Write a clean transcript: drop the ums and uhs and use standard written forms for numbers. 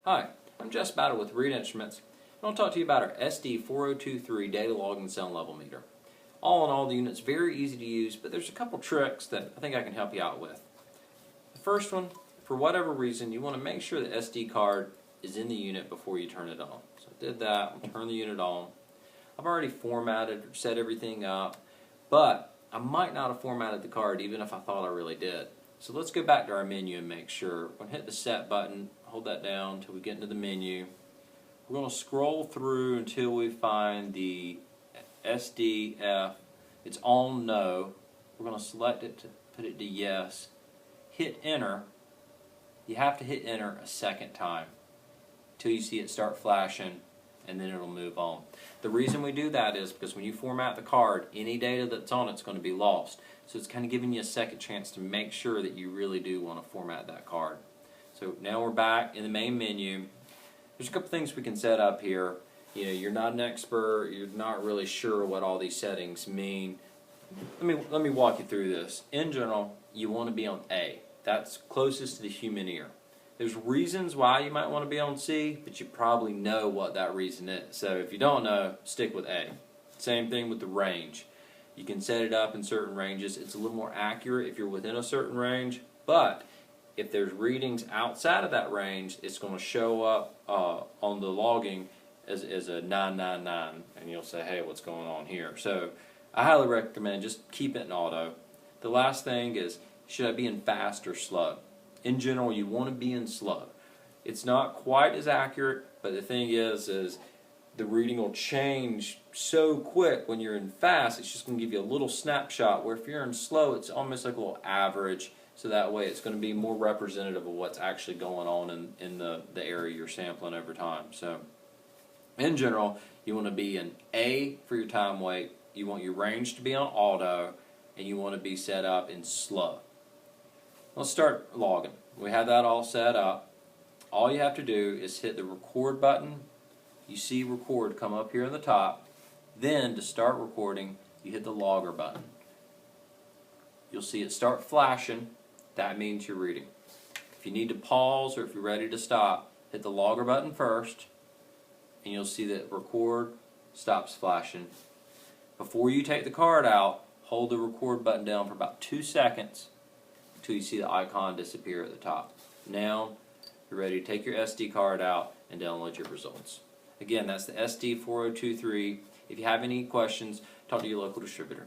Hi, I'm Jess Battle with Reedinstruments, and I'll talk to you about our SD-4023 data logging sound level meter. All in all, the unit's very easy to use, but there's a couple tricks that I think I can help you out with. The first one, for whatever reason, you want to make sure the SD card is in the unit before you turn it on. So I did that, I'll turn the unit on. I've already formatted or set everything up, but I might not have formatted the card even if I thought I really did. So let's go back to our menu and make sure. We're going to hit the set button, hold that down until we get into the menu. We're going to scroll through until we find the SDF. It's on no. We're going to select it to put it to yes. Hit enter. You have to hit enter a second time until you see it start flashing, and then it'll move on. The reason we do that is because when you format the card, any data that's on it's going to be lost. So it's kind of giving you a second chance to make sure that you really do want to format that card. So now we're back in the main menu. There's a couple things we can set up here. You know, you're not an expert, you're not really sure what all these settings mean. Let me walk you through this. In general, you want to be on A. That's closest to the human ear. There's reasons why you might want to be on C, but you probably know what that reason is. So if you don't know, stick with A. Same thing with the range. You can set it up in certain ranges. It's a little more accurate if you're within a certain range, but if there's readings outside of that range, it's going to show up on the logging as a 999, and you'll say, hey, what's going on here? So I highly recommend just keep it in auto. The last thing is, should I be in fast or slow? In general, you want to be in slow. It's not quite as accurate, but the thing is the reading will change so quick when you're in fast. It's just going to give you a little snapshot, where if you're in slow, it's almost like a little average, so that way it's going to be more representative of what's actually going on in the area you're sampling over time. So in general, you want to be in A for your time wait, you want your range to be on auto, and you want to be set up in slow. Let's start logging. We have that all set up. All you have to do is hit the record button. You see record come up here in the top. Then to start recording, you hit the logger button. You'll see it start flashing. That means you're reading. If you need to pause or if you're ready to stop, hit the logger button first, and you'll see that record stops flashing. Before you take the card out, hold the record button down for about 2 seconds until you see the icon disappear at the top. Now you're ready to take your SD card out and download your results. Again, that's the SD-4023. If you have any questions, talk to your local distributor.